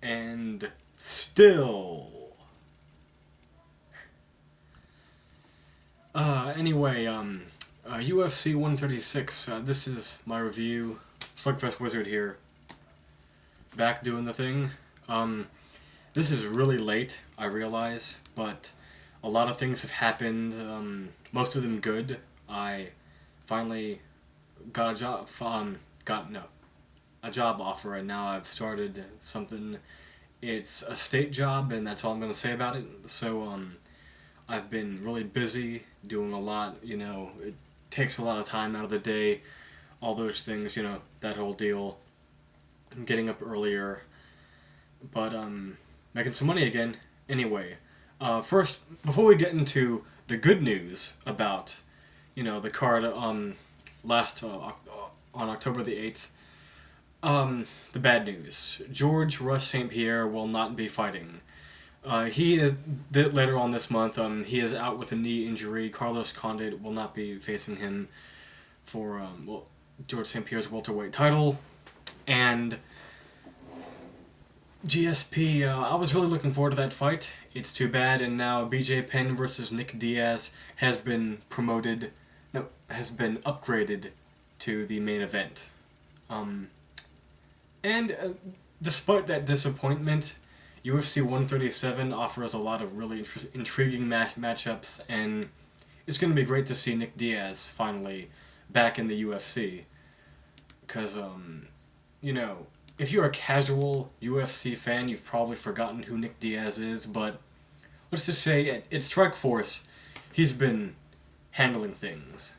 And still. UFC 136, this is my review. Slugfest Wizard here. Back doing the thing. This is really late, I realize, but a lot of things have happened, most of them good. I finally got a job, a job offer, and now I've started something. It's a state job, and that's all I'm going to say about it. So, I've been really busy doing a lot, it takes a lot of time out of the day, all those things, that whole deal. I'm getting up earlier, but making some money again. Anyway, first, before we get into the good news about, the card last on October the 8th, the bad news. George Russ St. Pierre will not be fighting. He is later on this month. He is out with a knee injury. Carlos Condit will not be facing him for George St. Pierre's welterweight title, and GSP. I was really looking forward to that fight. It's too bad, and now BJ Penn versus Nick Diaz has been upgraded to the main event. Despite that disappointment, UFC 137 offers a lot of really intriguing matchups, and it's going to be great to see Nick Diaz finally back in the UFC. Because, if you're a casual UFC fan, you've probably forgotten who Nick Diaz is, but let's just say at Strikeforce, he's been handling things.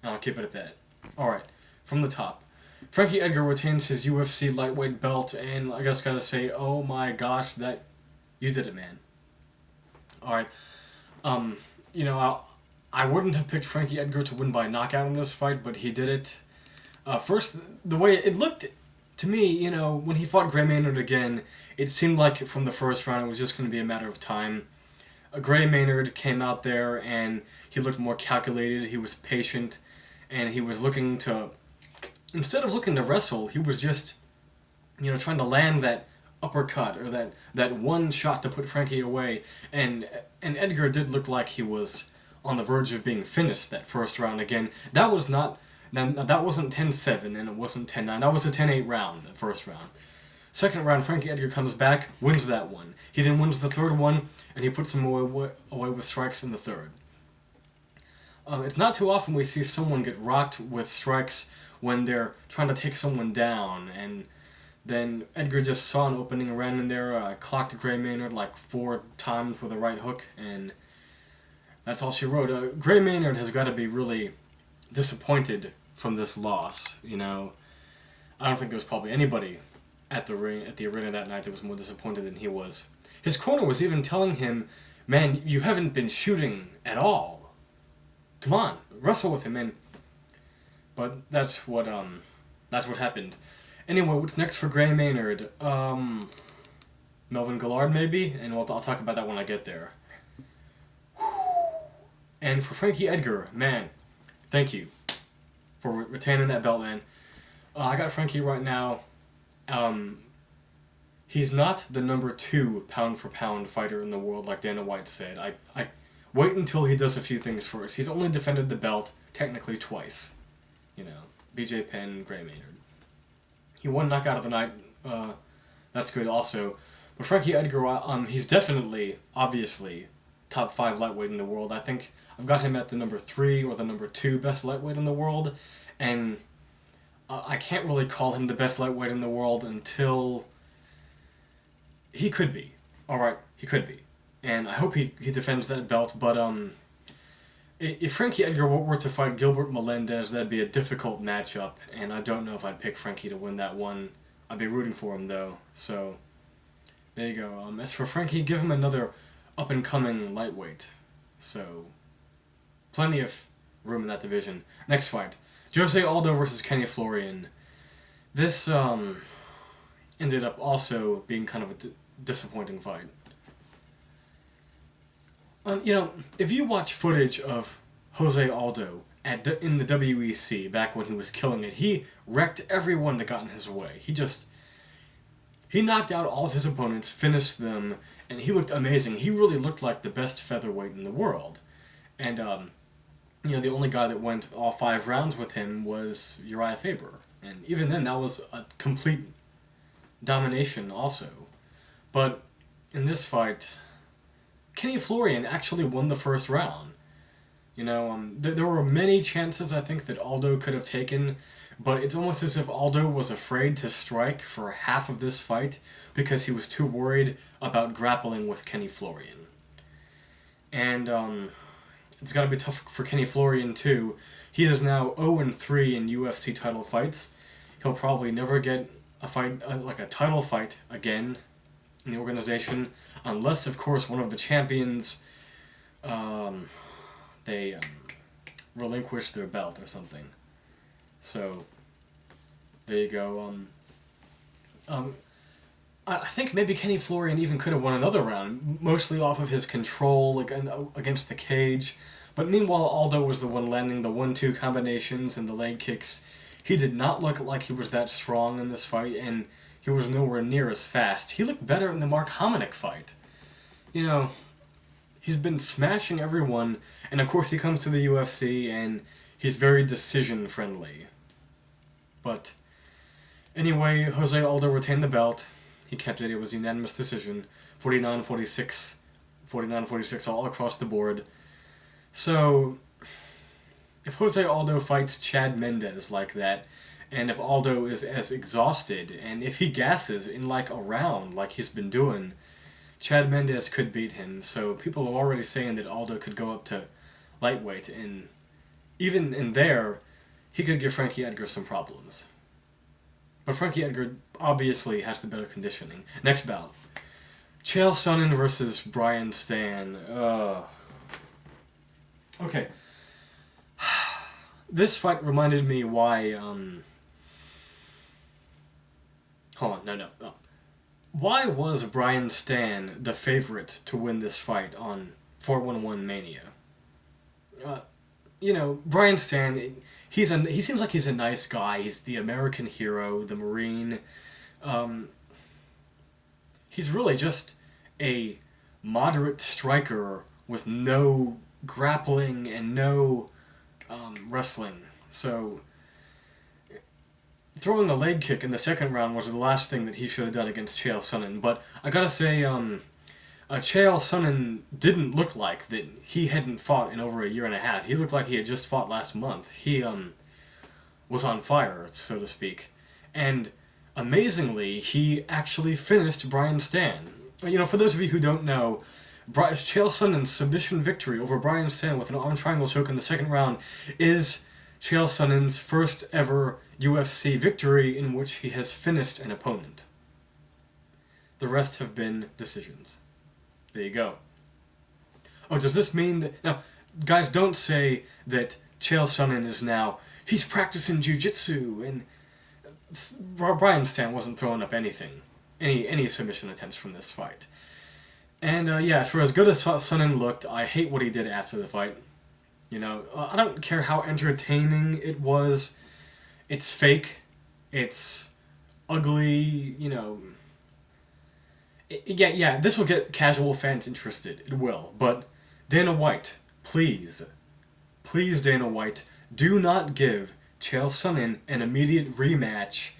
I'll keep it at that. Alright, from the top. Frankie Edgar retains his UFC lightweight belt, and I just gotta say, oh my gosh, you did it, man. Alright, I wouldn't have picked Frankie Edgar to win by knockout in this fight, but he did it. First, the way it looked to me, when he fought Gray Maynard again, it seemed like from the first round it was just going to be a matter of time. Gray Maynard came out there and he looked more calculated, he was patient, and he was looking to, instead of looking to wrestle, he was just, trying to land that uppercut or that one shot to put Frankie away, and Edgar did look like he was on the verge of being finished that first round again. That wasn't 10-7 and it wasn't 10-9. That was a 10-8 round, the first round. Second round, Frankie Edgar comes back, wins that one. He then wins the third one, and he puts him away with strikes in the third. It's not too often we see someone get rocked with strikes when they're trying to take someone down, and then Edgar just saw an opening, ran in there, clocked Gray Maynard like 4 times with a right hook, and that's all she wrote. Gray Maynard has got to be really disappointed from this loss. I don't think there was probably anybody at the arena that night that was more disappointed than he was. His corner was even telling him, "Man, you haven't been shooting at all. Come on, wrestle with him." But that's what happened. Anyway, what's next for Gray Maynard? Melvin Guillard maybe, and I'll talk about that when I get there. And for Frankie Edgar, man, thank you for retaining that belt, man. I got Frankie right now. He's not the number 2 pound-for-pound fighter in the world, like Dana White said. I wait until he does a few things first. He's only defended the belt, technically, twice. BJ Penn, Gray Maynard. He won knockout of the night. That's good also. But Frankie Edgar, he's definitely, obviously, top 5 lightweight in the world. I think I've got him at the number 3 or the number 2 best lightweight in the world, and I can't really call him the best lightweight in the world until he could be. Alright, he could be. And I hope he defends that belt, but if Frankie Edgar were to fight Gilbert Melendez, that'd be a difficult matchup, and I don't know if I'd pick Frankie to win that one. I'd be rooting for him, though, so there you go. As for Frankie, give him another up-and-coming lightweight. So, plenty of room in that division. Next fight. Jose Aldo versus Kenny Florian. This ended up also being kind of a disappointing fight. If you watch footage of Jose Aldo in the WEC back when he was killing it, he wrecked everyone that got in his way. He knocked out all of his opponents, finished them, and he looked amazing. He really looked like the best featherweight in the world. And, the only guy that went all 5 rounds with him was Uriah Faber. And even then, that was a complete domination also. But in this fight, Kenny Florian actually won the first round. There were many chances, I think, that Aldo could have taken, but it's almost as if Aldo was afraid to strike for half of this fight because he was too worried about grappling with Kenny Florian. And it's got to be tough for Kenny Florian, too. He is now 0-3 in UFC title fights. He'll probably never get a fight, like a title fight again in the organization, unless, of course, one of the champions, they relinquish their belt or something. So, there you go. I think maybe Kenny Florian even could have won another round, mostly off of his control against the cage. But meanwhile, Aldo was the one landing the 1-2 combinations and the leg kicks. He did not look like he was that strong in this fight, and he was nowhere near as fast. He looked better in the Mark Hominick fight. He's been smashing everyone, and of course he comes to the UFC, and he's very decision-friendly. But anyway, Jose Aldo retained the belt. He kept it. It was a unanimous decision. 49-46. 49-46 all across the board. So, if Jose Aldo fights Chad Mendes like that, and if Aldo is as exhausted, and if he gasses in like a round like he's been doing, Chad Mendes could beat him. So people are already saying that Aldo could go up to lightweight, and even in there, he could give Frankie Edgar some problems. But Frankie Edgar obviously has the better conditioning. Next bout. Chael Sonnen versus Brian Stann. Okay. This fight reminded me why, Hold on, no. Why was Brian Stann the favorite to win this fight on 411 Mania? Brian Stann, he seems like he's a nice guy. He's the American hero, the Marine. He's really just a moderate striker with no grappling and no wrestling. So, throwing a leg kick in the second round was the last thing that he should have done against Chael Sonnen. But I gotta say, Chael Sonnen didn't look like that he hadn't fought in over a year and a half. He looked like he had just fought last month. He was on fire, so to speak. And amazingly, he actually finished Brian Stann. For those of you who don't know, Chael Sonnen's submission victory over Brian Stann with an arm triangle choke in the second round is Chael Sonnen's first ever UFC victory in which he has finished an opponent. The rest have been decisions. There you go. Oh, does this mean that... Now, guys, don't say that Chael Sonnen is now... He's practicing jiu-jitsu, and... Brian Stann wasn't throwing up anything. Any submission attempts from this fight. And, for as good as Sonnen looked, I hate what he did after the fight. I don't care how entertaining it was. It's fake. It's ugly, this will get casual fans interested. It will. But Dana White, please, Dana White, do not give Chael Sonnen an immediate rematch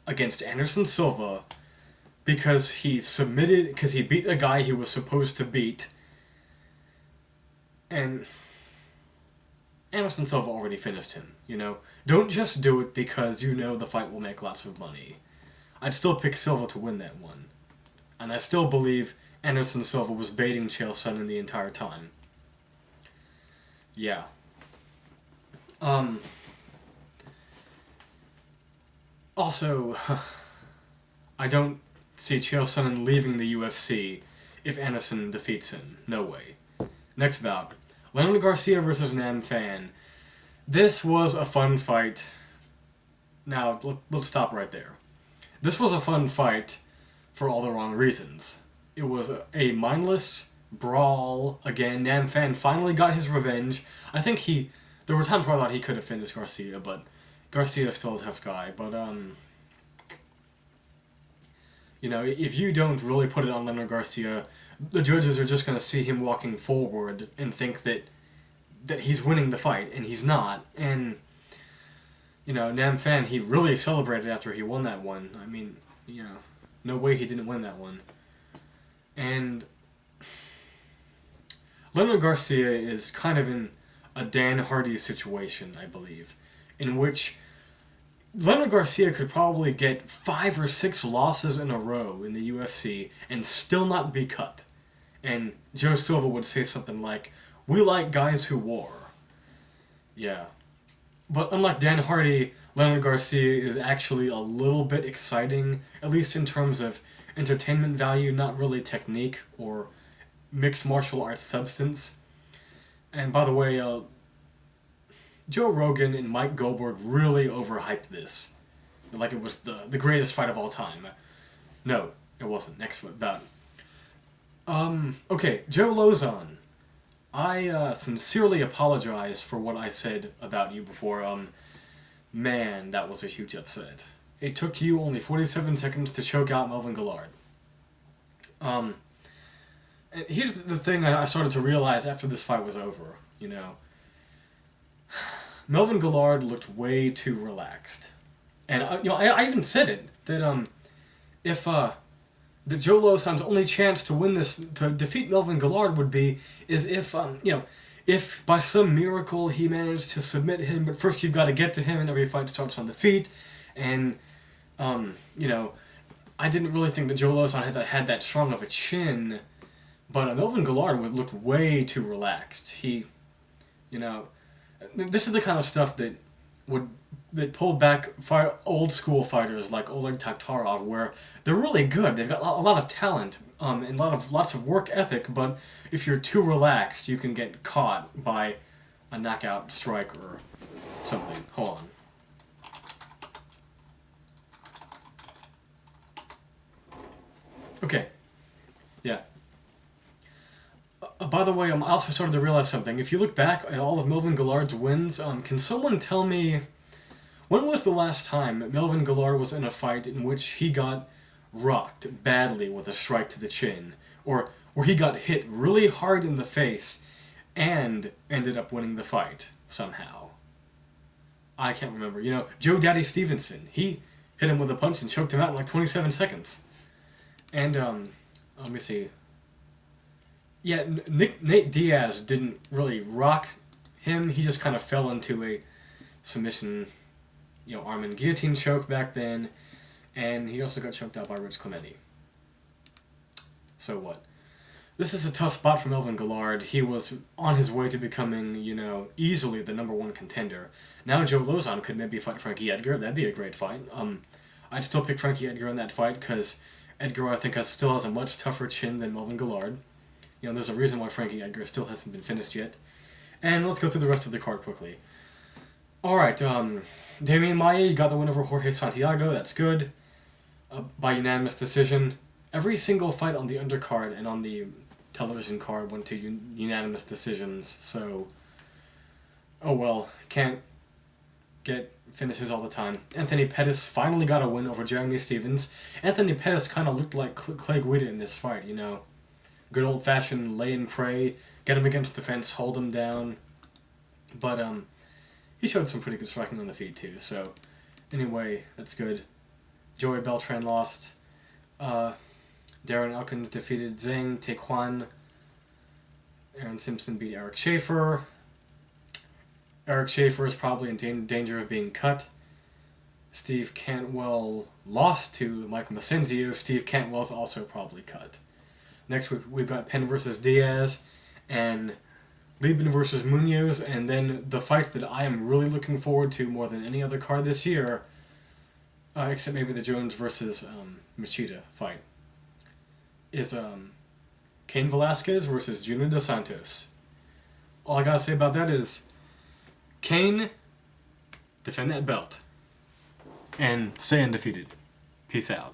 against Anderson Silva because he beat a guy he was supposed to beat. And Anderson Silva already finished him, Don't just do it because the fight will make lots of money. I'd still pick Silva to win that one. And I still believe Anderson Silva was baiting Chael Sonnen the entire time. Yeah. Also, I don't see Chael Sonnen leaving the UFC if Anderson defeats him. No way. Next bout. Leonard Garcia versus Nam Phan. This was a fun fight. Now, let's stop right there. This was a fun fight for all the wrong reasons. It was a mindless brawl. Again, Nam Phan finally got his revenge. I think there were times where I thought he could have finished Garcia, but Garcia's still a tough guy. But, You know, if you don't really put it on Leonard Garcia, the judges are just going to see him walking forward and think that he's winning the fight, and he's not. And, you know, Nam Phan, he really celebrated after he won that one. I mean, you know, no way he didn't win that one. And Leonard Garcia is kind of in a Dan Hardy situation, I believe, in which Leonard Garcia could probably get 5 or 6 losses in a row in the UFC and still not be cut. And Joe Silva would say something like, "We like guys who war." Yeah. But unlike Dan Hardy, Leonard Garcia is actually a little bit exciting, at least in terms of entertainment value, not really technique or mixed martial arts substance. And by the way, Joe Rogan and Mike Goldberg really overhyped this. Like it was the greatest fight of all time. No, it wasn't. Next bout. Okay, Joe Lauzon. I sincerely apologize for what I said about you before. Man, that was a huge upset. It took you only 47 seconds to choke out Melvin Guillard. And here's the thing I started to realize after this fight was over, you know. Melvin Guillard looked way too relaxed. And, I even said it, that, if, that Joe Lauzon's only chance to win this, to defeat Melvin Guillard would be, is if, if by some miracle he managed to submit him, but first you've got to get to him and every fight starts on the feet, and, I didn't really think that Joe Lauzon had that strong of a chin, but Melvin Guillard looked way too relaxed. He, this is the kind of stuff that pulled back old school fighters like Oleg Taktarov, where they're really good. They've got a lot of talent and lots of work ethic, but if you're too relaxed, you can get caught by a knockout strike or something. Hold on. Okay. Yeah. By the way, I also started to realize something. If you look back at all of Melvin Guillard's wins, can someone tell me, when was the last time Melvin Guillard was in a fight in which he got rocked badly with a strike to the chin, or where he got hit really hard in the face and ended up winning the fight somehow? I can't remember. Joe Daddy Stevenson, he hit him with a punch and choked him out in like 27 seconds. And, let me see. Yeah, Nate Diaz didn't really rock him. He just kind of fell into a submission, arm and guillotine choke back then. And he also got choked out by Rich Clemente. So what? This is a tough spot for Melvin Guillard. He was on his way to becoming, easily the #1 contender. Now Joe Lauzon could maybe fight Frankie Edgar. That'd be a great fight. I'd still pick Frankie Edgar in that fight because Edgar, I think, still has a much tougher chin than Melvin Guillard. There's a reason why Frankie Edgar still hasn't been finished yet. And let's go through the rest of the card quickly. Alright, Damian Maia, you got the win over Jorge Santiago. That's good. By unanimous decision. Every single fight on the undercard and on the television card went to unanimous decisions, so oh well, can't get finishes all the time. Anthony Pettis finally got a win over Jeremy Stevens. Anthony Pettis kind of looked like Clay Guida in this fight, Good old-fashioned lay and pray, get him against the fence, hold him down. But, he showed some pretty good striking on the feet, too, so anyway, that's good. Joey Beltran lost. Darren Elkins defeated Zhang Taekwon. Aaron Simpson beat Eric Schaefer. Eric Schaefer is probably in danger of being cut. Steve Cantwell lost to Mike Macenzio. Steve Cantwell's also probably cut. Next we've got Penn versus Diaz and Lieben versus Munoz, and then the fight that I am really looking forward to more than any other card this year, except maybe the Jones versus Machida fight, is Cain Velasquez versus Junior Dos Santos. All I gotta say about that is, Cain, defend that belt, and stay undefeated. Peace out.